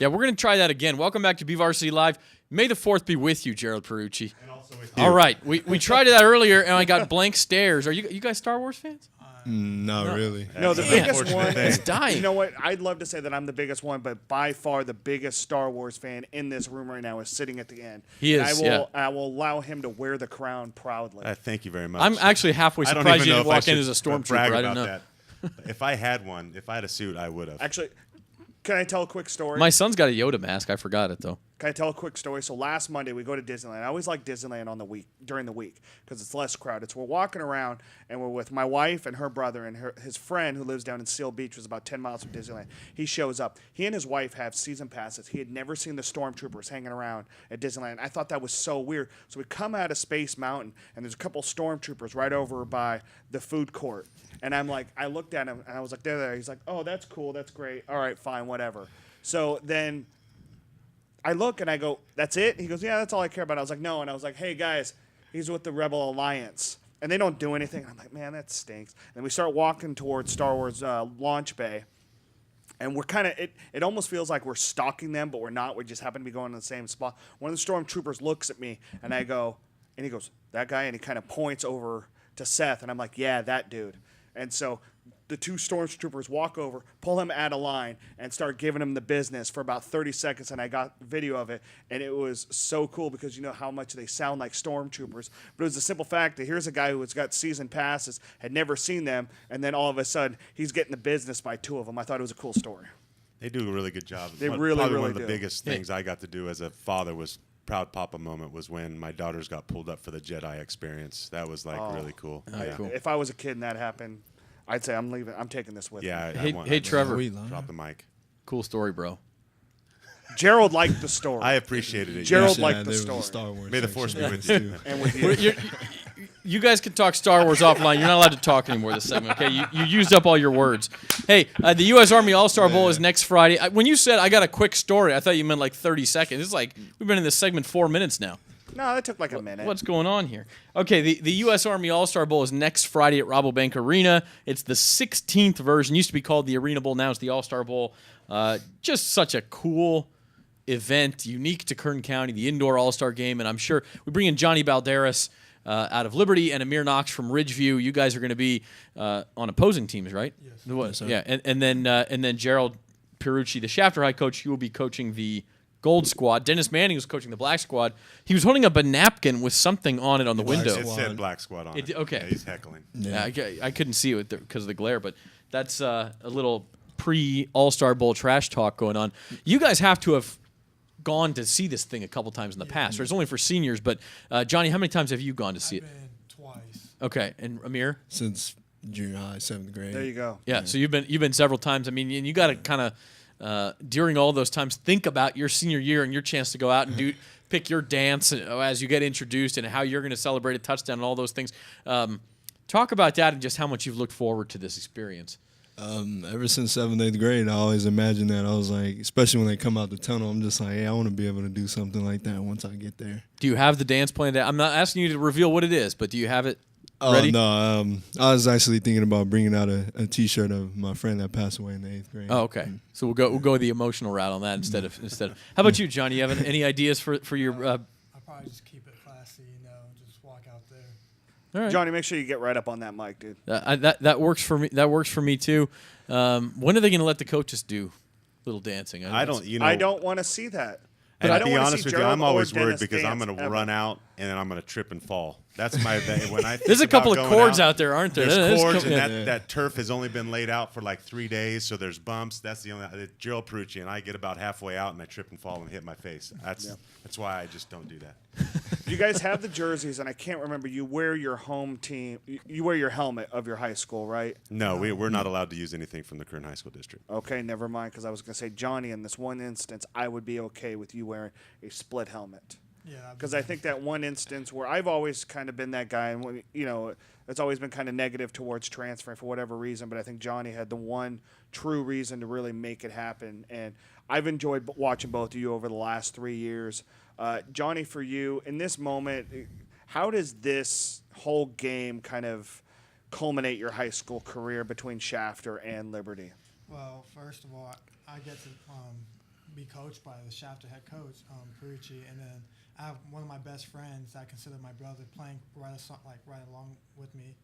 Yeah, we're going to try that again. Welcome back to BVarsity Live. May the 4th be with you, Jerald Pierucci. And also with you. All right. We tried that earlier, and I got blank stares. Are you guys Star Wars fans? Not really. No, the biggest one. It's dying. You know what? I'd love to say that I'm the biggest one, but by far the biggest Star Wars fan in this room right now is sitting at the end. He And is, I will allow him to wear the crown proudly. Thank you very much. I'm actually halfway I don't surprised even you know didn't if walk in as a should brag stormtrooper. I about don't know. that. If I had a suit, I would have. Actually, can I tell a quick story? My son's got a Yoda mask. I forgot it, though. Can I tell a quick story? So last Monday we go to Disneyland. I always like Disneyland during the week because it's less crowded. So we're walking around and we're with my wife and her brother and his friend who lives down in Seal Beach, which is about 10 miles from Disneyland. He shows up. He and his wife have season passes. He had never seen the stormtroopers hanging around at Disneyland. I thought that was so weird. So we come out of Space Mountain and there's a couple stormtroopers right over by the food court. And I'm like, I looked at him and I was like, they're there. He's like, oh, that's cool. That's great. All right, fine, whatever. So then I look and I go, that's it? He goes, yeah, that's all I care about. I was like, no. And I was like, hey, guys, he's with the Rebel Alliance. And they don't do anything. And I'm like, man, that stinks. And we start walking towards Star Wars launch bay. And we're kind of, it almost feels like we're stalking them, but we're not. We just happen to be going to the same spot. One of the stormtroopers looks at me and I go, and he goes, that guy? And he kind of points over to Seth. And I'm like, yeah, that dude. And so the two stormtroopers walk over, pull him out of line, and start giving him the business for about 30 seconds. And I got video of it, and it was so cool because you know how much they sound like stormtroopers. But it was the simple fact that here's a guy who has got season passes, had never seen them, and then all of a sudden he's getting the business by two of them. I thought it was a cool story. They do a really good job. They Probably really one of the do. biggest things I got to do as a father was proud papa moment was when my daughters got pulled up for the Jedi experience. That was really cool. Cool. If I was a kid and that happened, I'd say I'm leaving. I'm taking this with me. Yeah. Hey, Trevor. Drop the mic. Cool story, bro. Jerald liked the story. I appreciated it. Jerald Yeah, liked there the was a story. Star Wars May the section force be there, with you. too. And with you. You guys can talk Star Wars offline. You're not allowed to talk anymore this segment, okay? You used up all your words. Hey, the U.S. Army All-Star Bowl is next Friday. When you said I got a quick story, I thought you meant like 30 seconds. It's like we've been in this segment 4 minutes now. No, that took like a minute. What's going on here? Okay, the U.S. Army All-Star Bowl is next Friday at Rabobank Arena. It's the 16th version. Used to be called the Arena Bowl. Now it's the All-Star Bowl. Just such a cool event, unique to Kern County, the indoor All-Star game. And I'm sure we bring in Johnny Balderas out of Liberty and Amir Knox from Ridgeview. You guys are going to be on opposing teams, right? Yes, sir. Yeah, and then Jerald Pierucci, the Shafter High coach, you will be coaching the Gold Squad. Dennis Manning was coaching the Black Squad. He was holding up a napkin with something on it on the window. It said Black Squad on it. Okay. Yeah, he's heckling. Yeah, I couldn't see it because of the glare, but that's a little pre-All-Star Bowl trash talk going on. You guys have to have gone to see this thing a couple times in the past. Or it's only for seniors, but Johnny, how many times have you gone to see it? I've been twice. Okay, and Amir? Since junior high, 7th grade. There you go. Yeah, so you've been several times. I mean, and you got to kind of during all those times think about your senior year and your chance to go out and pick your dance as you get introduced and how you're going to celebrate a touchdown and all those things. Talk about that and just how much you've looked forward to this experience. Ever since 7th, 8th grade, I always imagined that. I was like, especially when they come out the tunnel, I'm just like, hey, I want to be able to do something like that once I get there. Do you have the dance planned out? I'm not asking you to reveal what it is, but do you have it ready? No, I was actually thinking about bringing out a T-shirt of my friend that passed away in the 8th grade. Oh, okay. So we'll go the emotional route on that instead of. How about you, Johnny? You have any ideas for your? I'll probably just keep it classy, just walk out there. All right. Johnny, make sure you get right up on that mic, dude. That works for me. That works for me too. When are they going to let the coaches do little dancing? I don't. I don't want to see that. And I to don't be wanna honest see with you, Jerald I'm or always worried Dennis because I'm dance going to ever. run out and then I'm going to trip and fall. That's my when I. There's a think couple about of going cords out there, aren't there? There's cords, yeah. and that turf has only been laid out for like 3 days, so there's bumps. That's the only. Jerald Pierucci and I get about halfway out and I trip and fall and hit my face. That's why I just don't do that. You guys have the jerseys, and I can't remember. You wear your home team. You wear your helmet of your high school, right? No, we're not allowed to use anything from the Kern High School District. Okay, never mind. Because I was going to say, Johnny, in this one instance, I would be okay with you wearing a split helmet. Yeah. Because I think that one instance where I've always kind of been that guy, and when, it's always been kind of negative towards transferring for whatever reason. But I think Johnny had the one true reason to really make it happen, and I've enjoyed watching both of you over the last 3 years. Johnny, for you in this moment, how does this whole game kind of culminate your high school career between Shafter and Liberty? Well, first of all, I get to be coached by the Shafter head coach, Pierucci, and then I have one of my best friends that I consider my brother playing right along with me,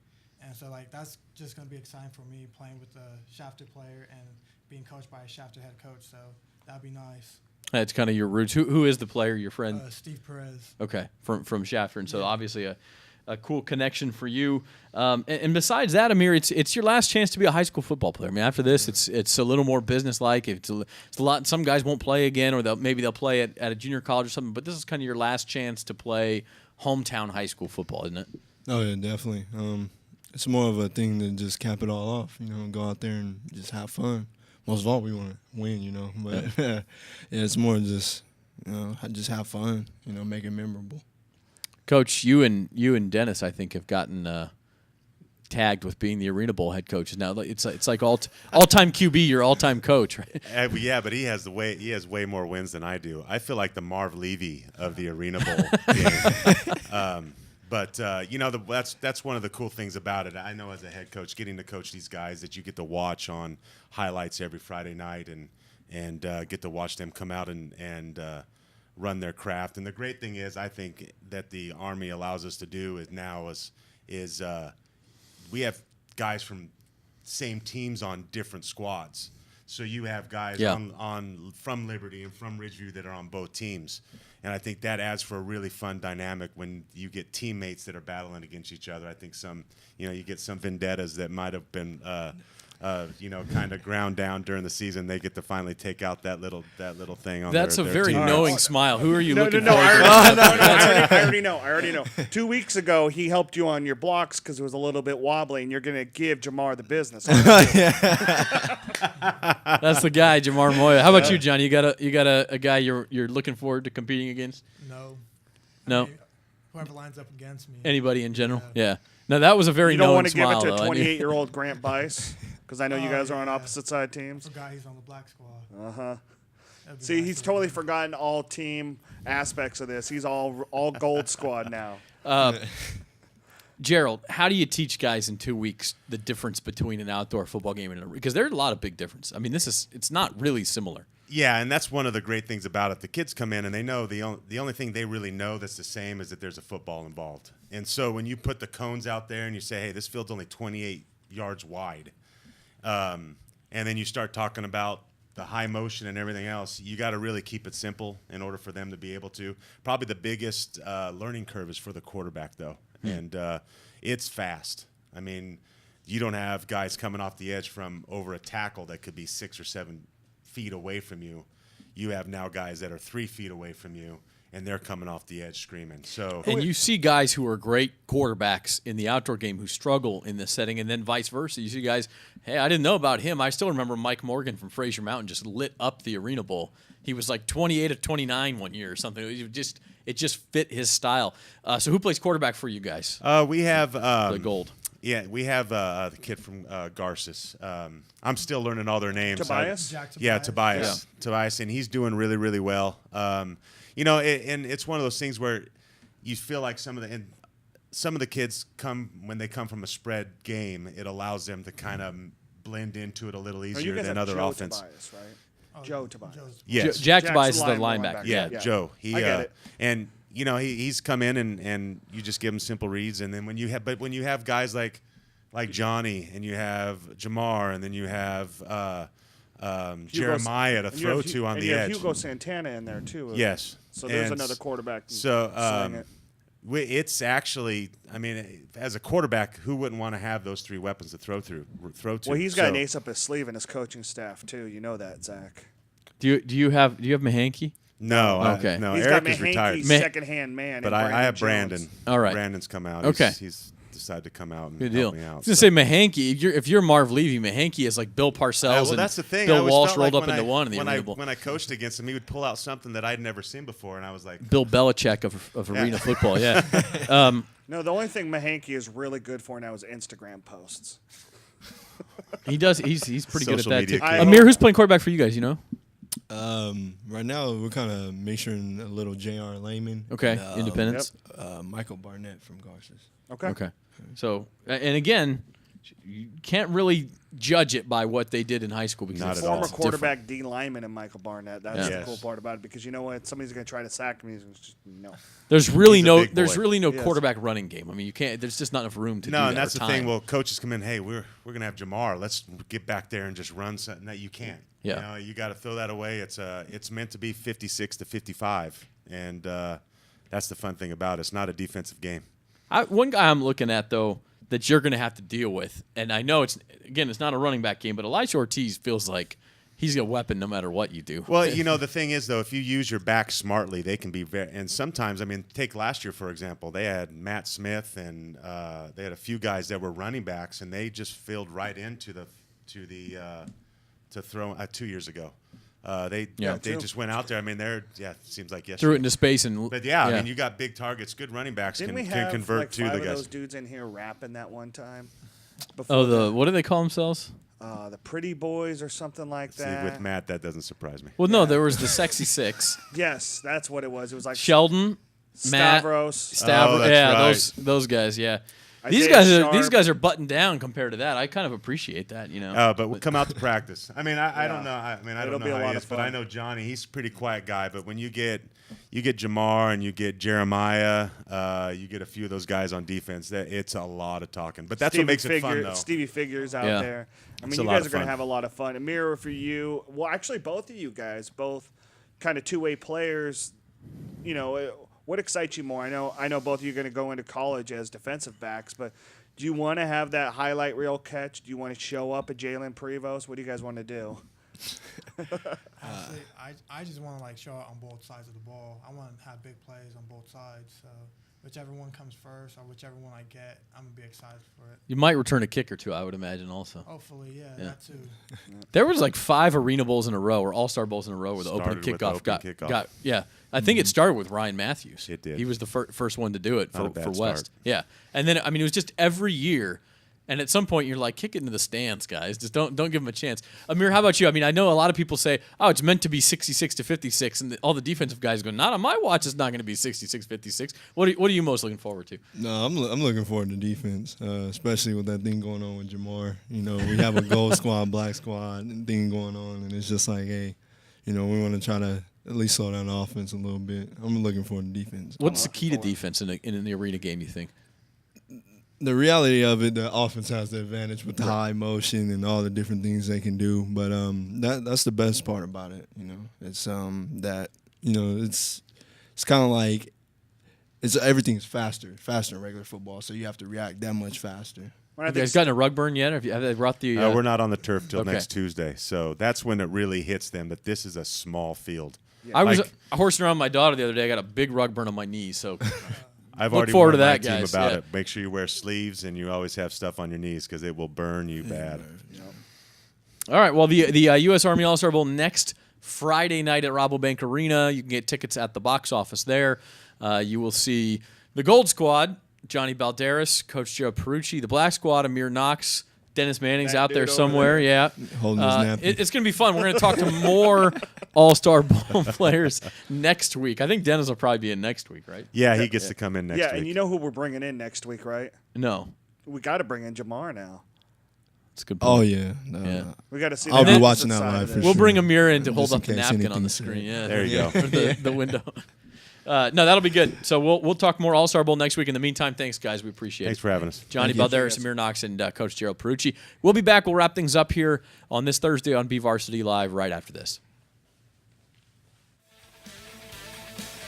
and so like that's just gonna be exciting for me playing with a Shafter player and being coached by a Shafter head coach. So that'd be nice. That's kind of your roots. Who is the player, your friend? Steve Perez. Okay, from Shafter, and so obviously a cool connection for you. And besides that, Amir, it's your last chance to be a high school football player. I mean, after this, it's a little more business-like. It's a lot. Some guys won't play again, or maybe they'll play at a junior college or something. But this is kind of your last chance to play hometown high school football, isn't it? Oh yeah, definitely. It's more of a thing to just cap it all off. Go out there and just have fun. Most of all, we want to win. But yeah, it's more just just have fun. Make it memorable. Coach, you and Dennis, I think, have gotten tagged with being the Arena Bowl head coaches. Now it's like all-time QB, your all-time coach, right? Yeah, but he has way more wins than I do. I feel like the Marv Levy of the Arena Bowl game. But that's one of the cool things about it. I know as a head coach, getting to coach these guys that you get to watch on highlights every Friday night and get to watch them come out and run their craft. And the great thing is, I think that the Army allows us to do is we have guys from same teams on different squads. So you have guys on from Liberty and from Ridgeview that are on both teams. And I think that adds for a really fun dynamic when you get teammates that are battling against each other. I think you get some vendettas that might have been kind of ground down during the season. They get to finally take out that little thing on That's their a very team. knowing smile. Who are you looking No, for? I already know. 2 weeks ago, he helped you on your blocks because it was a little bit wobbly, and you're going to give Jamar the business. That's the guy, Jamar Moya. How about you, John? You got a guy you're looking forward to competing against? No. No. I mean, whoever lines up against me. Anybody in general? Yeah. No, that was a very You don't knowing want to give smile. it to though. 28-year-old Grant Bice because I know you guys are on yeah. opposite side teams. Forgot he's on the black squad. Uh-huh. That'd be See, nice he's to totally win. forgotten all team aspects of this. He's all gold squad now. Jerald, how do you teach guys in 2 weeks the difference between an outdoor football game and because there's a lot of big difference. I mean, it's not really similar. Yeah, and that's one of the great things about it. The kids come in and they know the only thing they really know that's the same is that there's a football involved. And so when you put the cones out there and you say, hey, this field's only 28 yards wide, and then you start talking about the high motion and everything else, you got to really keep it simple in order for them to be able to. Probably the biggest learning curve is for the quarterback, though, and it's fast. I mean, you don't have guys coming off the edge from over a tackle that could be 6 or 7 feet away from you. You have now guys that are 3 feet away from you, and they're coming off the edge screaming. So, And you see guys who are great quarterbacks in the outdoor game who struggle in this setting, and then vice versa. You see guys, hey, I didn't know about him. I still remember Mike Morgan from Fraser Mountain just lit up the Arena Bowl. He was like 28 of 29 one year or something. It just fit his style. So who plays quarterback for you guys? we have The gold. Yeah, we have the kid from Garces. I'm still learning all their names. Tobias? Jack Yeah, Tobias. Tobias, and he's doing really, really well. And it's one of those things where you feel like some of the kids when they come from a spread game, it allows them to kind of blend into it a little Oh, you easier guys than have other Joe offense. Tobias, right? Oh, Joe Tobias. Yes, Jack Jack's Tobias is the the linebacker. yeah, Yeah. Joe. He I get it. and he's come in and you just give him simple reads, and then when you have guys like Johnny, and you have Jamar, and then you have Jeremiah to And you throw have to on and the you have edge. Hugo Santana in there too. Yes. So there's And another quarterback. Can So sling it. it's actually, I mean, as a quarterback, who wouldn't want to have those 3 weapons to throw to? Well, he's got So- an ace up his sleeve in his coaching staff too. You know that, Zach. Do you have Mahanke? No, Okay. no. He's Eric got is retired, Mahanke's second-hand man. but in I have Jones. Brandon. All right. Brandon's come out. Okay. He's decided to come out and Good deal. help me I out. was gonna say Mahanke. If you're Marv Levy, Mahanke is like Bill Parcells well, and that's the thing. I Bill always Walsh felt rolled like up into one in the when Arena Bowl. when I coached against him, he would pull out something that I'd never seen before, and I was like, Bill Belichick of Arena football. Yeah. No, the only thing Mahanke is really good for now is Instagram posts. He does. He's pretty good at Social that media too. king. Amir, who's playing quarterback for you guys? You know. Right now, we're kind of mixing a little J.R. Lehman. Okay. and, Independence. Michael Barnett from Garces. Okay. Okay. So and again, you can't really judge it by what they did in high school because Not it's at all. Former it's quarterback Dean Lyman and Michael Barnett. That's Yeah. the cool part about it because you know what? Somebody's going to try to sack me. It's just, no. There's really He's a no big boy. Yes. quarterback running game. I mean, you can't. There's just not enough room to do No, that. and that's or the time. thing. Well, coaches come in. Hey, we're gonna have Jamar. Let's get back there and just run something. No, you can't. Yeah. You know, you got to throw that away. It's meant to be 56 to 55, and that's the fun thing about it. It's not a defensive game. One guy I'm looking at though that you're going to have to deal with, and I know it's not a running back game, but Elijah Ortiz feels like he's a weapon no matter what you do. Well, you know, the thing is, though, if you use your back smartly, they can be very – and sometimes, I mean, take last year, for example. They had Matt Smith and they had a few guys that were running backs, and they just filled right into to throw 2 years ago. They just went out there. I mean, it seems like yesterday. Threw it into space and But, I mean, you got big targets. Good running backs Didn't we can have convert like to 5 the of guys. those dudes in here rapping that one time? what do they call themselves? The Pretty Boys or something like See, that. with Matt, that doesn't surprise me. Well, no, there was the Sexy Six, Yes, that's what it was. It was like Sheldon, Matt, Stavros. Stavros. Oh, that's Yeah, right. those guys. Yeah, Isaiah these Sharp. guys are buttoned down compared to that. I kind of appreciate that, you know. But we'll come out to practice. I mean, I don't know. I It'll don't be know a how lot he of is, but I fun. know Johnny. He's a pretty quiet guy. But when you get Jamar and you get Jeremiah, you get a few of those guys on defense. It's a lot of talking. But that's what makes it fun, though. Stevie Figures out Yeah. there. I It's mean, a you lot guys of are going to fun. have a lot of fun. Amir, for you, well, actually, both of you guys, both kind of two-way players. You know, what excites you more? I know both of you are going to go into college as defensive backs, but do you want to have that highlight reel catch? Do you want to show up at Jalen Prevost? What do you guys want to do? Honestly, I just want to like show it on both sides of the ball. I want to have big plays on both sides. So whichever one comes first or whichever one I get, I'm gonna be excited for it. You might return a kick or two, I would imagine. Also, Hopefully, yeah. That too. there was like 5 Arena Bowls in a row or All-Star Bowls in a row where the opening Started with the kickoff opening kickoff. got. Yeah, I think it started with Ryan Matthews. It did. He was the first one to do it Not a for bad West. start. Yeah, and then I mean it was just every year. And at some point, you're like, kick it into the stands, guys. Just don't give them a chance. Amir, how about you? I mean, I know a lot of people say, oh, it's meant to be 66 to 56, and all the defensive guys go, not on my watch. It's not going to be 66-56. What are you most looking forward to? No, I'm looking forward to defense, especially with that thing going on with Jamar. You know, we have a gold squad, black squad thing going on, and it's just like, hey, you know, we want to try to at least slow down the offense a little bit. I'm looking forward to defense. What's the key to defense in the arena game, you think? The reality of it, the offense has the advantage with the high motion and all the different things they can do. But that's the best part about it. You know, it's that it's kind of like everything's faster in regular football, so you have to react that much faster. Have you guys gotten a rug burn yet? Have they brought the? We're not on the turf till Okay. next Tuesday, so that's when it really hits them. But this is a small field. I was Like- horsing around my daughter the other day. I got a big rug burn on my knee, so I've Look already forward to warned my that, team guys. about Yeah. it. Make sure you wear sleeves and you always have stuff on your knees because it will burn you bad. All right. Well, the U.S. Army All-Star Bowl next Friday night at Rabobank Arena. You can get tickets at the box office there. You will see the Gold Squad, Johnny Balderas, Coach Jerald Pierucci, the Black Squad, Amir Knox, Dennis Manning's That out there dude over somewhere. there. Yeah. Holding his napkin. It's going to be fun. We're going to talk to more All-Star Bowl players next week. I think Dennis will probably be in next week, right? Yeah, he gets to come in next Yeah, week. and you know who we're bringing in next week, right? No. We got to bring in Jamar now. It's a good Oh point. yeah, Yeah. We got to see. I'll the be opposite watching that side live of for it. We'll sure. bring Amir in to Just hold in up the case napkin on anything the said. screen. Yeah, There you go. Or the window. No, that'll be good. So we'll talk more All-Star Bowl next week. In the meantime, thanks, guys. We appreciate Thanks it. for having us. Johnny Thank you. Balderas, Amir Knox, and Coach Jerald Pierucci. We'll be back. We'll wrap things up here on this Thursday on BVarsity Live right after this.